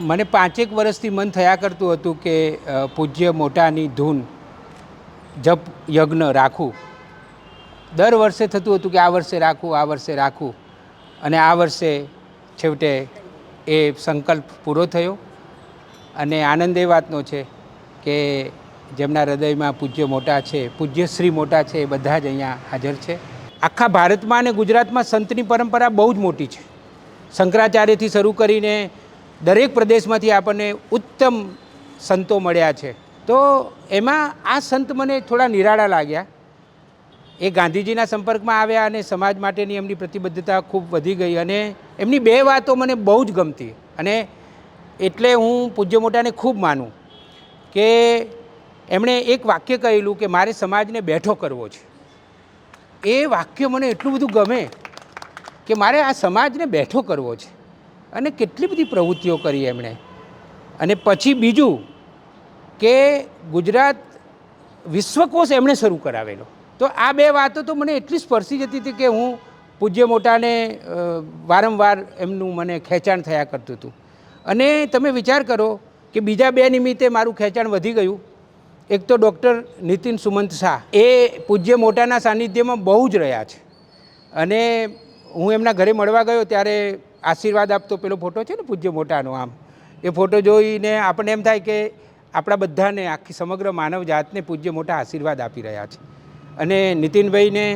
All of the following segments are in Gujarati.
મને 5 વર્ષથી મન થયા કરતું હતું કે પૂજ્ય મોટાની ધૂન જપ યજ્ઞ રાખું. દર વર્ષે થતું હતું કે આ વર્ષે રાખું અને આ વર્ષે છેવટે એ સંકલ્પ પૂરો થયો. અને આનંદ એ વાતનો છે કે જેમના હૃદયમાં પૂજ્ય મોટા છે, પૂજ્ય શ્રી મોટા છે, એ બધા જ અહીંયા હાજર છે. આખા ભારતમાં અને ગુજરાતમાં સંતની પરંપરા બહુ જ મોટી છે. શંકરાચાર્યથી શરૂ કરીને દરેક પ્રદેશમાંથી આપણને ઉત્તમ સંતો મળ્યા છે. તો એમાં આ સંત મને થોડા નિરાળા લાગ્યા. એ ગાંધીજીના સંપર્કમાં આવ્યા અને સમાજ માટેની એમની પ્રતિબદ્ધતા ખૂબ વધી ગઈ અને એમની 2 વાતો મને બહુ જ ગમતી. અને એટલે હું પૂજ્ય મોટાને ખૂબ માનું કે એમણે એક વાક્ય કહેલું કે મારે સમાજને બેઠો કરવો છે. એ વાક્ય મને એટલું બધું ગમે કે મારે આ સમાજને બેઠો કરવો છે. અને કેટલી બધી પ્રવૃત્તિઓ કરી એમણે. અને પછી બીજું કે ગુજરાત વિશ્વકોશ એમણે શરૂ કરાવેલો. તો આ 2 વાતો તો મને એટલી સ્પર્શી જતી હતી કે હું પૂજ્ય મોટાને વારંવાર એમનું મને ખેંચાણ થયા કરતું હતું. અને તમે વિચાર કરો કે બીજા 2 નિમિત્તે મારું ખેંચાણ વધી ગયું. એક તો ડૉક્ટર નીતિન સુમંત શાહ, એ પૂજ્ય મોટાના સાનિધ્યમાં બહુ જ રહ્યા છે. અને હું એમના ઘરે મળવા ગયો ત્યારે આશીર્વાદ આપતો પેલો ફોટો છે ને પૂજ્ય મોટાનો, આમ એ ફોટો જોઈને આપણને એમ થાય કે આપણા બધાને, આખી સમગ્ર માનવ જાતને પૂજ્ય મોટા આશીર્વાદ આપી રહ્યા છે. અને નીતિનભાઈને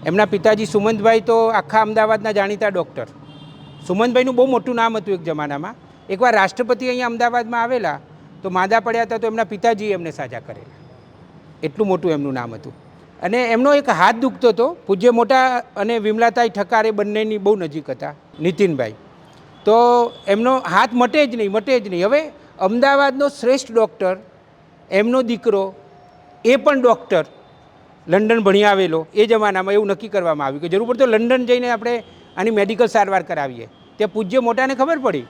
એમના પિતાજી સુમંતભાઈ તો આખા અમદાવાદના જાણીતા ડૉક્ટર. સુમંતભાઈનું બહુ મોટું નામ હતું એક જમાનામાં. એકવાર રાષ્ટ્રપતિ અહીંયા અમદાવાદમાં આવેલા તો માંદા પડ્યા હતા તો એમના પિતાજીએ એમને સાજા કરેલા. એટલું મોટું એમનું નામ હતું. અને એમનો એક હાથ દુખતો હતો. પૂજ્ય મોટા અને વિમલાતાઈ ઠક્કર એ બંનેની બહુ નજીક હતા, નીતિનભાઈ. તો એમનો હાથ મટે જ નહીં. હવે અમદાવાદનો શ્રેષ્ઠ ડૉક્ટર, એમનો દીકરો એ પણ ડૉક્ટર, લંડન ભણી આવેલો. એ જમાનામાં એવું નક્કી કરવામાં આવ્યું કે જરૂર પડે તો લંડન જઈને આપણે આની મેડિકલ સારવાર કરાવીએ. ત્યાં પૂજ્ય મોટાને ખબર પડી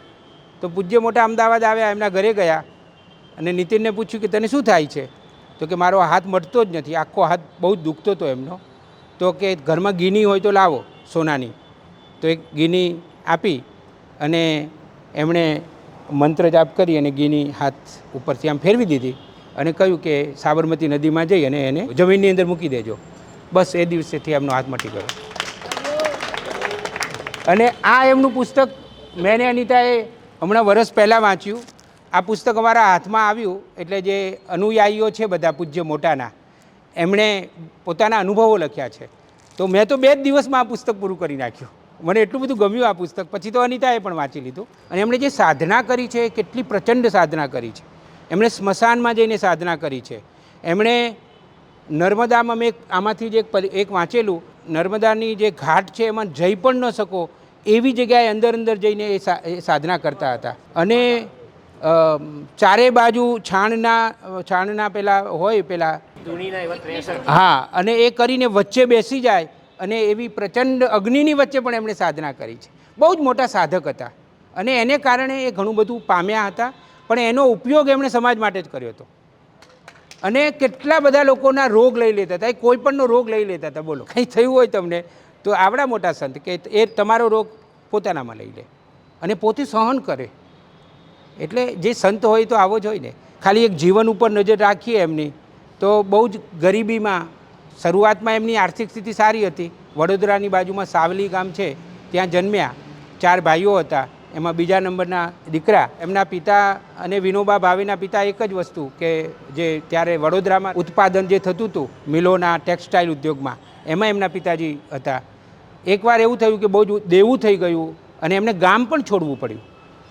તો પૂજ્ય મોટા અમદાવાદ આવ્યા, એમના ઘરે ગયા અને નીતિનને પૂછ્યું કે તને શું થાય છે? તો કે મારો હાથ મટતો જ નથી, આખો હાથ બહુ જ દુખતો હતો એમનો. તો કે ઘરમાં ગીની હોય તો લાવો સોનાની. તો એક ગીની આપી અને એમણે મંત્ર જાપ કરી અને ગીની હાથ ઉપરથી આમ ફેરવી દીધી અને કહ્યું કે સાબરમતી નદીમાં જઈ અને એને જમીનની અંદર મૂકી દેજો. બસ એ દિવસેથી એમનો હાથ મટી ગયો. અને આ એમનું પુસ્તક મેં ને અનિતાએ હમણાં વર્ષ પહેલાં વાંચ્યું. આ પુસ્તક અમારા હાથમાં આવ્યું એટલે જે અનુયાયીઓ છે બધા પૂજ્ય મોટાના, એમણે પોતાના અનુભવો લખ્યા છે. તો મેં તો 2 જ દિવસમાં આ પુસ્તક પૂરું કરી નાખ્યું. મને એટલું બધું ગમ્યું આ પુસ્તક. પછી તો અનિતાએ પણ વાંચી લીધું. અને એમણે જે સાધના કરી છે, કેટલી પ્રચંડ સાધના કરી છે. એમણે સ્મશાનમાં જઈને સાધના કરી છે. એમણે નર્મદામાં, મેં આમાંથી જ એક વાંચેલું, નર્મદાની જે ઘાટ છે એમાં જઈ પણ ન શકો એવી જગ્યાએ અંદર જઈને એ સાધના કરતા હતા. અને ચારે બાજુ છાણના પેલા હોય પેલા, હા, અને એ કરીને વચ્ચે બેસી જાય અને એવી પ્રચંડ અગ્નિની વચ્ચે પણ એમણે સાધના કરી છે. બહુ જ મોટા સાધક હતા. અને એને કારણે એ ઘણું બધું પામ્યા હતા. પણ એનો ઉપયોગ એમણે સમાજ માટે જ કર્યો હતો. અને કેટલા બધા લોકોના રોગ લઈ લેતા હતા. એ કોઈ પણનો રોગ લઈ લેતા હતા. બોલો, કંઈ થયું હોય તમને તો આવડા મોટા સંત કે એ તમારો રોગ પોતાનામાં લઈ લે અને પોતે સહન કરે. એટલે જે સંત હોય તો આવો જ હોય ને. ખાલી એક જીવન ઉપર નજર રાખીએ એમની તો બહુ જ ગરીબીમાં, શરૂઆતમાં એમની આર્થિક સ્થિતિ સારી હતી. વડોદરાની બાજુમાં સાવલી ગામ છે, ત્યાં જન્મ્યા. 4 ભાઈઓ હતા, એમાં બીજા નંબરના દીકરા. એમના પિતા અને વિનોબા ભાવેના પિતા એક જ વસ્તુ કે જે ત્યારે વડોદરામાં ઉત્પાદન જે થતું હતું મિલોના, ટેક્સટાઇલ ઉદ્યોગમાં, એમાં એમના પિતાજી હતા. એકવાર એવું થયું કે બહુ જ દેવું થઈ ગયું અને એમને ગામ પણ છોડવું પડ્યું.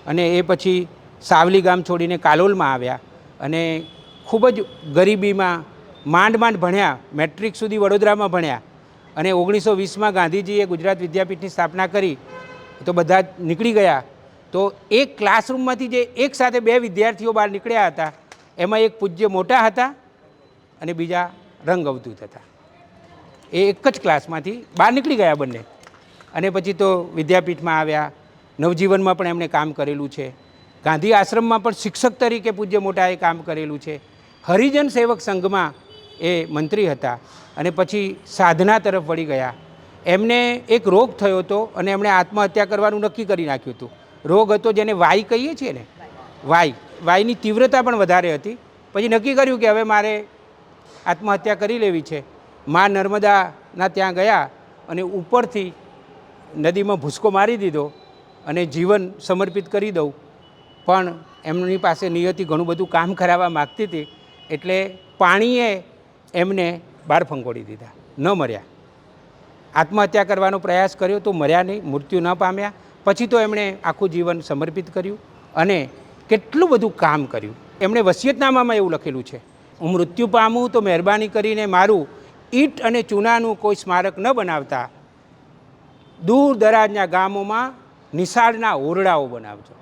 અને એ પછી સાવલી ગામ છોડીને કાલોલમાં આવ્યા અને ખૂબ જ ગરીબીમાં માંડ ભણ્યા. મેટ્રિક સુધી વડોદરામાં ભણ્યા. અને 1920માં ગાંધીજીએ ગુજરાત વિદ્યાપીઠની સ્થાપના કરી તો બધા નીકળી ગયા. તો એક ક્લાસરૂમમાંથી જે એક સાથે 2 વિદ્યાર્થીઓ બહાર નીકળ્યા હતા, એમાં એક પૂજ્ય મોટા હતા અને બીજા રંગ અવધૂત હતા. એ એક જ ક્લાસમાંથી બહાર નીકળી ગયા બંને. અને પછી તો વિદ્યાપીઠમાં આવ્યા. નવજીવનમાં પણ એમણે કામ કરેલું છે. ગાંધી આશ્રમમાં પણ શિક્ષક તરીકે પૂજ્ય મોટાએ કામ કરેલું છે. હરિજન સેવક સંઘમાં એ મંત્રી હતા. અને પછી સાધના તરફ વળી ગયા. એમને એક રોગ થયો હતો અને એમણે આત્મહત્યા કરવાનું નક્કી કરી નાખ્યું હતું. રોગ હતો જેને વાઈ કહીએ છીએ ને, વાયની તીવ્રતા પણ વધારે હતી. પછી નક્કી કર્યું કે હવે મારે આત્મહત્યા કરી લેવી છે. માં નર્મદાના ત્યાં ગયા અને ઉપરથી નદીમાં ભૂસકો મારી દીધો અને જીવન સમર્પિત કરી દઉં. પણ એમની પાસે નિયતિ ઘણું બધું કામ કરાવવા માગતી હતી એટલે પાણીએ એમને બહાર ફંગોળી દીધા, ન મર્યા. આત્મહત્યા કરવાનો પ્રયાસ કર્યો તો મર્યા નહીં, મૃત્યુ ન પામ્યા. પછી તો એમણે આખું જીવન સમર્પિત કર્યું અને કેટલું બધું કામ કર્યું. એમણે વસિયતનામામાં એવું લખેલું છે, હું મૃત્યુ પામું તો મહેરબાની કરીને મારું ઈંટ અને ચૂનાનું કોઈ સ્મારક ન બનાવતા, દૂર દરાજના ગામોમાં નિશાળના ઓરડાઓ બનાવજો.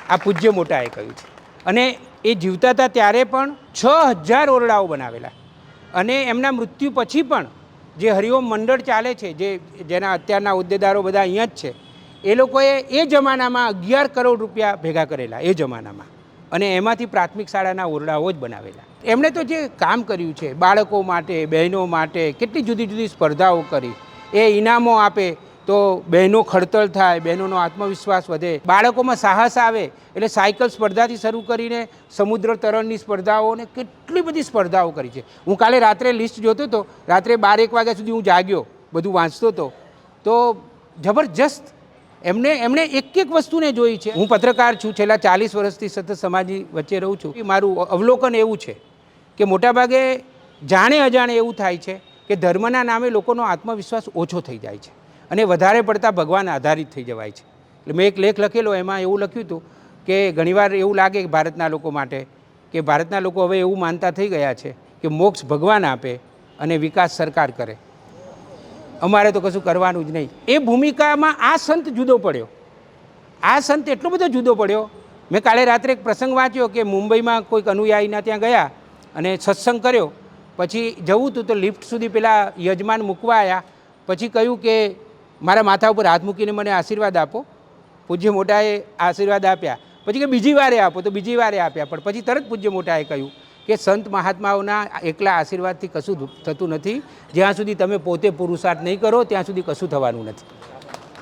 આ પૂજ્ય મોટાએ કહ્યું છે. અને એ જીવતા હતા ત્યારે પણ 6000 ઓરડાઓ બનાવેલા. અને એમના મૃત્યુ પછી પણ જે હરિઓમ મંડળ ચાલે છે, જેના અત્યારના હોદ્દેદારો બધા અહીંયા જ છે, એ લોકોએ એ જમાનામાં 11 કરોડ રૂપિયા ભેગા કરેલા એ જમાનામાં, અને એમાંથી પ્રાથમિક શાળાના ઓરડાઓ જ બનાવેલા. એમણે તો જે કામ કર્યું છે બાળકો માટે, બહેનો માટે કેટલી જુદી જુદી સ્પર્ધાઓ કરી. એ ઇનામો આપે તો બહેનો ખડતલ થાય, બહેનોનો આત્મવિશ્વાસ વધે, બાળકોમાં સાહસ આવે. એટલે સાયકલ સ્પર્ધાથી શરૂ કરીને સમુદ્ર તરણની સ્પર્ધાઓ ને કેટલી બધી સ્પર્ધાઓ કરી છે. હું કાલે રાત્રે લિસ્ટ જોતો હતો, રાત્રે 12-1 વાગ્યા સુધી હું જાગ્યો, બધું વાંચતો હતો. તો જબરજસ્ત એમણે એક એક વસ્તુને જોઈ છે. હું પત્રકાર છું, છેલ્લા 40 વર્ષથી સતત સમાજની વચ્ચે રહું છું. મારું અવલોકન એવું છે કે મોટાભાગે જાણે અજાણે એવું થાય છે કે ધર્મના નામે લોકોનો આત્મવિશ્વાસ ઓછો થઈ જાય છે અને વધારે પડતા ભગવાન આધારિત થઈ જવાય છે. એટલે મેં એક લેખ લખેલો, એમાં એવું લખ્યું હતું કે ઘણીવાર એવું લાગે કે ભારતના લોકો માટે કે ભારતના લોકો હવે એવું માનતા થઈ ગયા છે કે મોક્ષ ભગવાન આપે અને વિકાસ સરકાર કરે, અમારે તો કશું કરવાનું જ નહીં. એ ભૂમિકામાં આ સંત જુદો પડ્યો. આ સંત એટલો બધો જુદો પડ્યો. મેં કાલે રાત્રે એક પ્રસંગ વાંચ્યો કે મુંબઈમાં કોઈક અનુયાયીના ત્યાં ગયા અને સત્સંગ કર્યો. પછી જવું હતું તો લિફ્ટ સુધી પેલા યજમાન મૂકવા આવ્યા. પછી કહ્યું કે મારા માથા ઉપર હાથ મૂકીને મને આશીર્વાદ આપો. પૂજ્ય મોટાએ આશીર્વાદ આપ્યા. પછી કે બીજી વારે આપો, તો બીજી વારે આપ્યા. પણ પછી તરત પૂજ્ય મોટાએ કહ્યું કે સંત મહાત્માઓના એકલા આશીર્વાદથી કશું થતું નથી. જ્યાં સુધી તમે પોતે પુરુષાર્થ નહીં કરો ત્યાં સુધી કશું થવાનું નથી.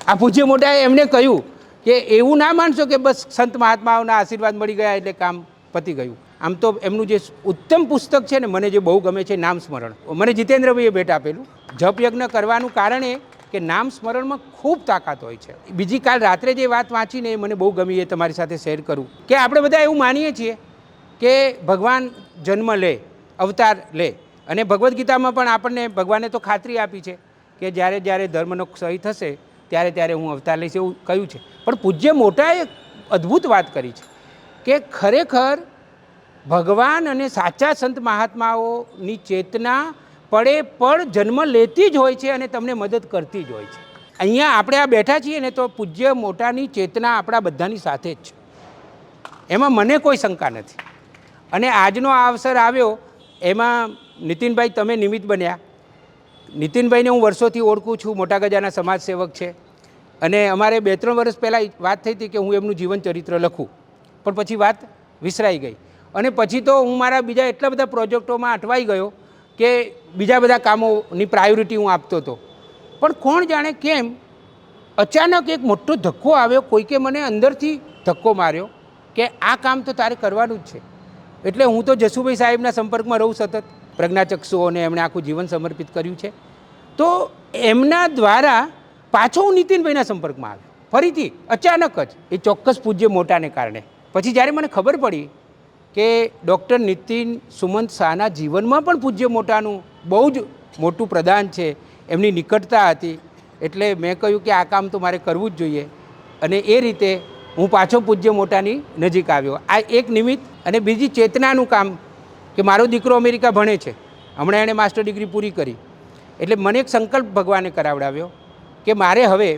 આ પૂજ્ય મોટાએ એમને કહ્યું કે એવું ના માનશો કે બસ સંત મહાત્માઓના આશીર્વાદ મળી ગયા એટલે કામ પતી ગયું. આમ તો એમનું જે ઉત્તમ પુસ્તક છે ને, મને જે બહુ ગમે છે, નામ સ્મરણ. મને જીતેન્દ્રભાઈએ ભેટ આપેલું. જપ યજ્ઞ કરવાનું કારણ એ કે નામ સ્મરણમાં ખૂબ તાકાત હોય છે. બીજી કાલ રાત્રે જે વાત વાંચીને એ મને બહુ ગમી, એ તમારી સાથે શેર કરું કે આપણે બધા એવું માનીએ છીએ કે ભગવાન જન્મ લે, અવતાર લે. અને ભગવદ્ ગીતામાં પણ આપણને ભગવાને તો ખાતરી આપી છે કે જ્યારે જ્યારે ધર્મનો ક્ષય થશે ત્યારે ત્યારે હું અવતાર લઈશ, એવું કહ્યું છે. પણ પૂજ્ય મોટાએ અદ્ભુત વાત કરી છે કે ખરેખર ભગવાન અને સાચા સંત મહાત્માઓની ચેતના પડે પણ જન્મ લેતી જ હોય છે અને તમને મદદ કરતી જ હોય છે. અહીંયા આપણે આ બેઠા છીએ ને તો પૂજ્ય મોટાની ચેતના આપણા બધાની સાથે જ છે, એમાં મને કોઈ શંકા નથી. અને આજનો આ અવસર આવ્યો એમાં નીતિનભાઈ તમે નિમિત્ત બન્યા. નીતિનભાઈને હું વર્ષોથી ઓળખું છું, મોટા ગજાના સમાજસેવક છે. અને અમારે 2-3 વર્ષ પહેલાં વાત થઈ હતી કે હું એમનું જીવન ચરિત્ર લખું, પણ પછી વાત વિસરાઈ ગઈ. અને પછી તો હું મારા બીજા એટલા બધા પ્રોજેક્ટોમાં અટવાઈ ગયો કે બીજા બધા કામોની પ્રાયોરિટી હું આપતો હતો. પણ કોણ જાણે કેમ અચાનક એક મોટો ધક્કો આવ્યો, કોઈકે મને અંદરથી ધક્કો માર્યો કે આ કામ તો તારે કરવાનું જ છે. એટલે હું તો જસુભાઈ સાહેબના સંપર્કમાં રહું સતત, પ્રજ્ઞાચક્ષુઓને એમણે આખું જીવન સમર્પિત કર્યું છે. તો એમના દ્વારા પાછો હું નીતિનભાઈના સંપર્કમાં આવ્યો ફરીથી અચાનક જ, એ ચોક્કસ પૂજ્ય મોટાને કારણે. પછી જ્યારે મને ખબર પડી કે ડૉક્ટર નીતિન સુમંત શાહના જીવનમાં પણ પૂજ્ય મોટાનું બહુ જ મોટું પ્રદાન છે, એમની નિકટતા હતી, એટલે મેં કહ્યું કે આ કામ તો મારે કરવું જ જોઈએ. અને એ રીતે હું પાછો પૂજ્ય મોટાની નજીક આવ્યો. આ એક નિમિત્ત. અને બીજી ચેતનાનું કામ કે મારો દીકરો અમેરિકા ભણે છે, હમણાં એણે માસ્ટર ડિગ્રી પૂરી કરી. એટલે મને એક સંકલ્પ ભગવાને કરાવડાવ્યો કે મારે હવે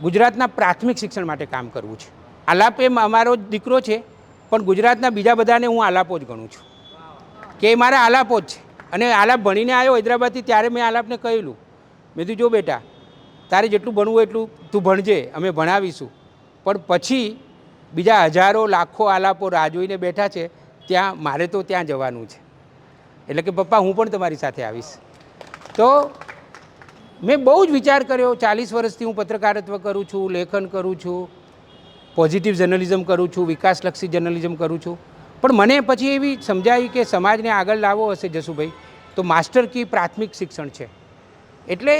ગુજરાતના પ્રાથમિક શિક્ષણ માટે કામ કરવું છે. આલાપ એ અમારો દીકરો છે, પણ ગુજરાતના બીજા બધાને હું આલાપો જ ગણું છું કે એ મારા આલાપો જ છે. અને આલાપ ભણીને આવ્યો હૈદરાબાદથી, ત્યારે મેં આલાપને કહેલું, મેં કીધું જો બેટા તારે જેટલું ભણવું એટલું તું ભણજે, અમે ભણાવીશું. પણ પછી બીજા હજારો લાખો આલાપો રાહ જોઈને બેઠા છે, ત્યાં મારે તો ત્યાં જવાનું છે. એટલે કે પપ્પા હું પણ તમારી સાથે આવીશ. તો મેં બહુ જ વિચાર કર્યો. 40 વર્ષથી હું પત્રકારત્વ કરું છું, લેખન કરું છું, પોઝિટિવ જર્નલિઝમ કરું છું, વિકાસલક્ષી જર્નલિઝમ કરું છું. પણ મને પછી એવી સમજાયું કે સમાજને આગળ લાવવો હશે જસુભાઈ તો માસ્ટર કી પ્રાથમિક શિક્ષણ છે. એટલે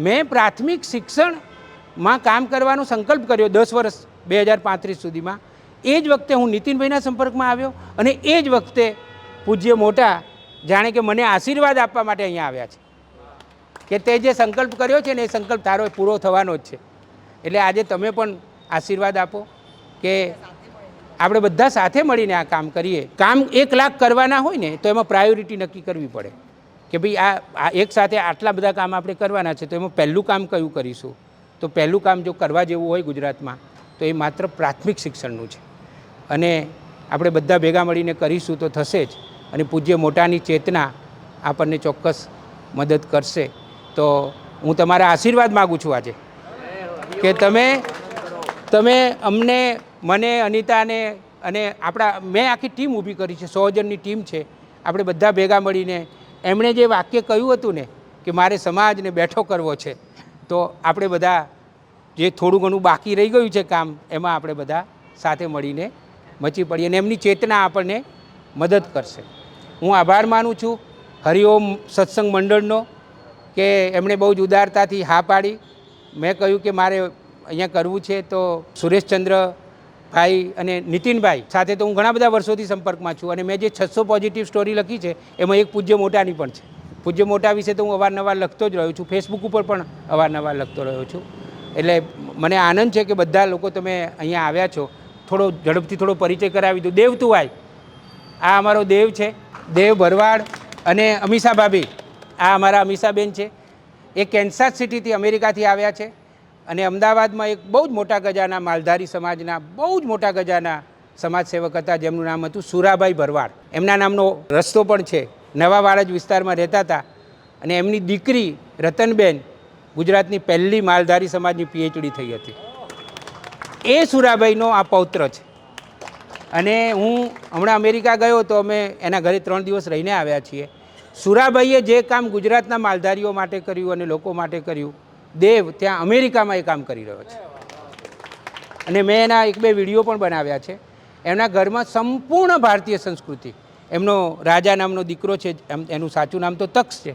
મેં પ્રાથમિક શિક્ષણમાં કામ કરવાનો સંકલ્પ કર્યો 10 વર્ષ 2035 સુધીમાં. એ જ વખતે હું નીતિનભાઈના સંપર્કમાં આવ્યો અને એ જ વખતે પૂજ્ય મોટા જાણે કે મને આશીર્વાદ આપવા માટે અહીંયા આવ્યા છે કે તે જે સંકલ્પ કર્યો છે ને એ સંકલ્પ તારો પૂરો થવાનો જ છે. એટલે આજે તમે પણ આશીર્વાદ આપો કે આપણે બધા સાથે મળીને આ કામ કરીએ. કામ 1 લાખ કરવાના હોય ને તો એમાં પ્રાયોરિટી નક્કી કરવી પડે કે ભાઈ આ એક સાથે આટલા બધા કામ આપણે કરવાના છે તો એમાં પહેલું કામ કયું કરીશું. તો પહેલું કામ જો કરવા જેવું હોય ગુજરાતમાં તો એ માત્ર પ્રાથમિક શિક્ષણનું છે અને આપણે બધા ભેગા મળીને કરીશું તો થશે જ. અને પૂજ્ય મોટાની ચેતના આપણને ચોક્કસ મદદ કરશે. તો હું તમારા આશીર્વાદ માગું છું આજે કે તમે અમને મને અનિતાને અને મેં આખી ટીમ ઊભી કરી છે, 100 જણની ટીમ છે. આપણે બધા ભેગા મળીને એમણે જે વાક્ય કહ્યું હતું ને કે મારે સમાજને બેઠો કરવો છે તો આપણે બધા જે થોડું ઘણું બાકી રહી ગયું છે કામ એમાં આપણે બધા સાથે મળીને મચી પડીએ અને એમની ચેતના આપણને મદદ કરશે. હું આભાર માનું છું હરિઓમ સત્સંગ મંડળનો કે એમણે બહુ જ ઉદારતાથી હા પાડી. મેં કહ્યું કે મારે અહીંયા કરવું છે તો સુરેશચંદ્રભાઈ અને નીતિનભાઈ સાથે તો હું ઘણા બધા વર્ષોથી સંપર્કમાં છું અને મેં જે 600 પોઝિટિવ સ્ટોરી લખી છે એમાં એક પૂજ્ય મોટાની પણ છે. પૂજ્ય મોટા વિશે તો હું અવારનવાર લખતો જ રહ્યો છું, ફેસબુક ઉપર પણ અવારનવાર લખતો રહ્યો છું. એટલે મને આનંદ છે કે બધા લોકો તમે અહીંયા આવ્યા છો. થોડો ઝડપથી થોડો પરિચય કરાવી દઉં. દેવ તું આય, આ અમારો દેવ છે, દેવ ભરવાડ અને અમીષા ભાભી, આ અમારા અમીષાબેન છે. એ કેન્સાસ સિટીથી અમેરિકાથી આવ્યા છે અને અમદાવાદમાં એક બહુ જ મોટા ગજાના માલધારી સમાજના બહુ જ મોટા ગજાના સમાજસેવક હતા જેમનું નામ હતું સુરાભાઈ ભરવાડ. એમના નામનો રસ્તો પણ છે. નવા વાડજ વિસ્તારમાં રહેતા હતા અને એમની દીકરી રતનબેન ગુજરાતની પહેલી માલધારી સમાજની PhD થઈ હતી. એ સુરાભાઈનો આ પૌત્ર છે. અને હું હમણાં અમેરિકા ગયો તો અમે એના ઘરે 3 દિવસ રહીને આવ્યા છીએ. સુરાભાઈએ જે કામ ગુજરાતના માલધારીઓ માટે કર્યું અને લોકો માટે કર્યું, દેવ ત્યાં અમેરિકામાં એ કામ કરી રહ્યો છે. અને મેં એના 1-2 વિડીયો પણ બનાવ્યા છે. એમના ઘરમાં સંપૂર્ણ ભારતીય સંસ્કૃતિ. એમનો રાજા નામનો દીકરો છે, એનું સાચું નામ તો તક્ષ છે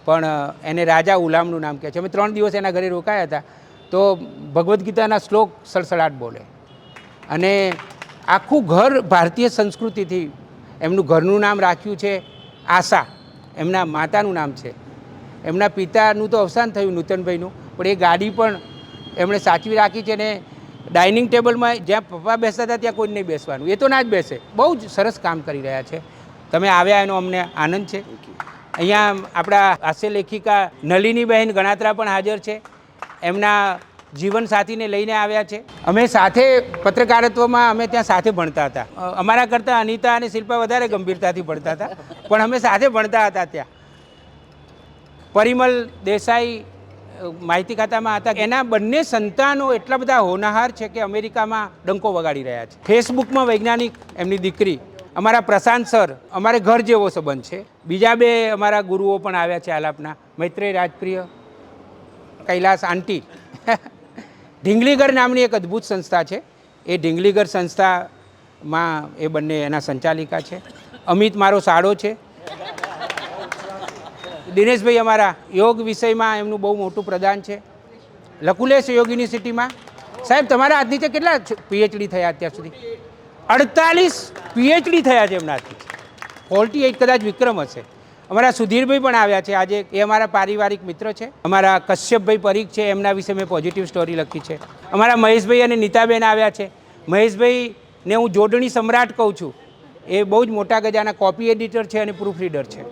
પણ એને રાજા ઉલામનું નામ કહે છે. અમે 3 દિવસ એના ઘરે રોકાયા હતા તો ભગવદ્ ગીતાના શ્લોક સડસડાટ બોલે અને આખું ઘર ભારતીય સંસ્કૃતિથી. એમનું ઘરનું નામ રાખ્યું છે આશા, એમના માતાનું નામ છે. એમના પિતાનું તો અવસાન થયું નૂતનભાઈનું, પણ એ ગાડી પણ એમણે સાચવી રાખી છે ને ડાઇનિંગ ટેબલમાં જ્યાં પપ્પા બેસતા હતા ત્યાં કોઈ નહીં બેસવાનું, એ તો ના જ બેસે. બહુ જ સરસ કામ કરી રહ્યા છે. તમે આવ્યા એનો અમને આનંદ છે. અહીંયા આપણા હાસ્ય લેખિકા નલિનીબહેન ગણાત્રા પણ હાજર છે. એમના જીવનસાથીને લઈને આવ્યા છે. અમે સાથે પત્રકારત્વમાં અમે ત્યાં સાથે ભણતા હતા. અમારા કરતાં અનિતા અને શિલ્પા વધારે ગંભીરતાથી ભણતા હતા પણ અમે સાથે ભણતા હતા ત્યાં. પરિમલ દેસાઈ માહિતી ખાતામાં હતા. એના બંને સંતાનો એટલા બધા હોનહાર છે કે અમેરિકામાં ડંકો વગાડી રહ્યા છે. ફેસબુકમાં વૈજ્ઞાનિક એમની દીકરી. અમારા પ્રશાંત સર, અમારે ઘર જેવો સંબંધ છે. બીજા 2 અમારા ગુરુઓ પણ આવ્યા છે આલાપના, મૈત્રેય રાજપ્રિય, કૈલાસ આંટી. ઢીંગલીગર નામની એક અદ્ભુત સંસ્થા છે. એ ઢીંગલીગર સંસ્થામાં એ બંને એના સંચાલિકા છે. અમિત મારો સાડો છે. દિનેશભાઈ અમારા યોગ વિષયમાં એમનું બહુ મોટું પ્રદાન છે. લકુલેશ યોગ યુનિવર્સિટીમાં. સાહેબ તમારા હાથ નીચે કેટલા PhD થયા અત્યાર સુધી? 48 PhD થયા છે એમના હાથથી. 48 કદાચ વિક્રમ હશે. અમારા સુધીરભાઈ પણ આવ્યા છે આજે. એ અમારા પારિવારિક મિત્ર છે. અમારા કશ્યપભાઈ પરીખ છે, એમના વિશે મેં પોઝિટિવ સ્ટોરી લખી છે. અમારા મહેશભાઈ અને નીતાબેન આવ્યા છે. મહેશભાઈને હું જોડણી સમ્રાટ કહું છું. એ બહુ જ મોટા ગજાના કોપી એડિટર છે અને પ્રૂફ રીડર છે.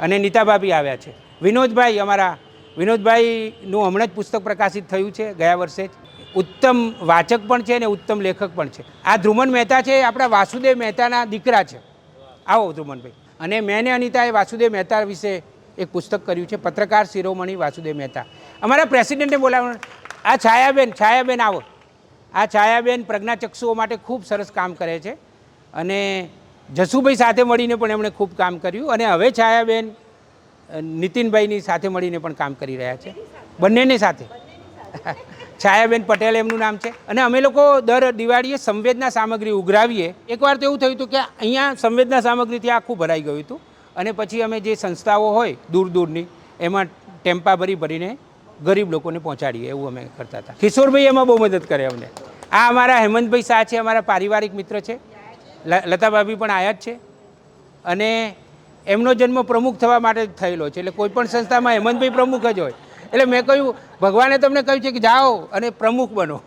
અને નીતાભાભી આવ્યા છે. વિનોદભાઈ, અમારા વિનોદભાઈનું હમણાં જ પુસ્તક પ્રકાશિત થયું છે ગયા વર્ષે જ. ઉત્તમ વાચક પણ છે અને ઉત્તમ લેખક પણ છે. આ ધ્રુમન મહેતા છે, આપણા વાસુદેવ મહેતાના દીકરા છે. આવો ધ્રુમનભાઈ. અને મેં ને અનિતાએ વાસુદેવ મહેતા વિશે એક પુસ્તક કર્યું છે, પત્રકાર શિરોમણી વાસુદેવ મહેતા. અમારા પ્રેસિડેન્ટે બોલાવવાનું. આ છાયાબેન આવો. આ છાયાબેન પ્રજ્ઞાચક્ષુઓ માટે ખૂબ સરસ કામ કરે છે અને જસુભાઈ સાથે મળીને પણ એમણે ખૂબ કામ કર્યું અને હવે છાયાબેન નીતિનભાઈની સાથે મળીને પણ કામ કરી રહ્યા છે. બંનેની સાથે છાયાબેન પટેલ એમનું નામ છે. અને અમે લોકો દર દિવાળીએ સંવેદના સામગ્રી ઉઘરાવીએ. એકવાર તો એવું થયું હતું કે અહીંયા સંવેદના સામગ્રીથી આખું ભરાઈ ગયું હતું અને પછી અમે જે સંસ્થાઓ હોય દૂર દૂરની એમાં ટેમ્પા ભરીને ગરીબ લોકોને પહોંચાડીએ, એવું અમે કરતા હતા. કિશોરભાઈ એમાં બહુ મદદ કરે અમને. આ અમારા હેમંતભાઈ શાહ છે, અમારા પારિવારિક મિત્ર છે. લતાભાભી પણ આયા જ છે અને એમનો જન્મ પ્રમુખ થવા માટે થયેલો છે. એટલે કોઈ પણ સંસ્થામાં હેમંતભાઈ પ્રમુખ જ હોય. એટલે મેં કહ્યું ભગવાને તમને કહ્યું છે કે જાઓ અને પ્રમુખ બનો.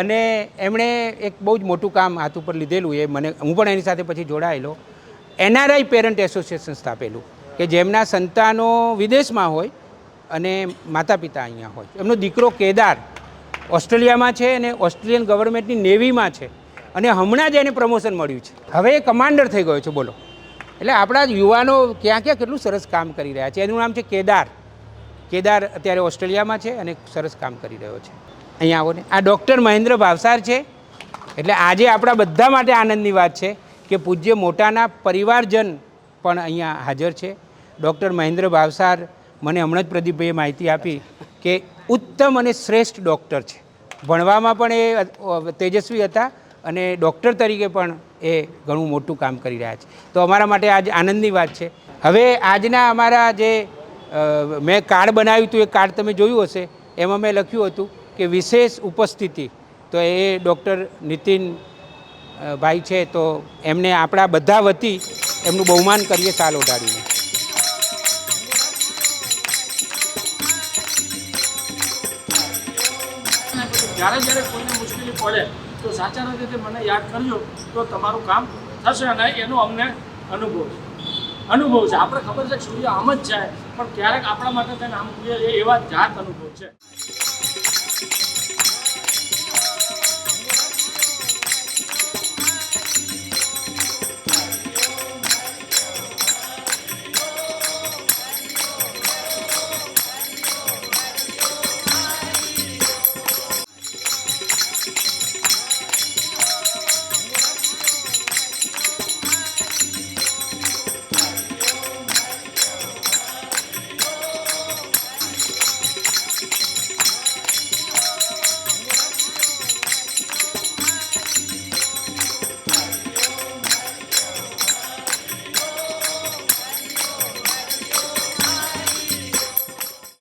અને એમણે એક બહુ જ મોટું કામ હાથ ઉપર લીધેલું. એ મને હું પણ એની સાથે પછી જોડાયેલો. NRI પેરેન્ટ એસોસિએશન સ્થાપેલું કે જેમના સંતાનો વિદેશમાં હોય અને માતા પિતા અહીંયા હોય. એમનો દીકરો કેદાર ઓસ્ટ્રેલિયામાં છે અને ઓસ્ટ્રેલિયન ગવર્મેન્ટની નેવીમાં છે અને હમણાં જ એને પ્રમોશન મળ્યું છે. હવે એ કમાન્ડર થઈ ગયો છે, બોલો. એટલે આપણા યુવાનો ક્યાં ક્યાં કેટલું સરસ કામ કરી રહ્યા છે. એનું નામ છે કેદાર. કેદાર અત્યારે ઓસ્ટ્રેલિયામાં છે અને સરસ કામ કરી રહ્યો છે. અહીંયા આવો ને. આ ડૉક્ટર મહેન્દ્ર ભાવસાર છે. એટલે આજે આપણા બધા માટે આનંદની વાત છે કે પૂજ્ય મોટાના પરિવારજન પણ અહીંયા હાજર છે. ડૉક્ટર મહેન્દ્ર ભાવસાર મને હમણાં જ પ્રદીપભાઈએ માહિતી આપી કે ઉત્તમ અને શ્રેષ્ઠ ડૉક્ટર છે. ભણવામાં પણ એ તેજસ્વી હતા અને ડૉક્ટર તરીકે પણ એ ઘણું મોટું કામ કરી રહ્યા છે. તો અમારા માટે આજ આનંદની વાત છે. હવે આજના અમારા જે મેં કાર્ડ બનાવ્યું હતું, એ કાર્ડ તમે જોયું હશે. એમાં મેં લખ્યું હતું કે વિશેષ ઉપસ્થિતિ. તો એ ડૉક્ટર નીતિન ભાઈ છે, તો એમને આપણા બધા વતી એમનું બહુમાન કરીએ સાલ ઓઢાડીને. જ્યારે જ્યારે કોઈને મુશ્કેલી પડે તો સાચા હૃદયથી મને યાદ કરજો, તો તમારું કામ થશે. અને એનો અમને અનુભવ છે. આપણે ખબર છે કે સૂર્ય આમ જ જાય, પણ ક્યારેક આપણા માટે તેને આમ એવા જાત અનુભવ છે.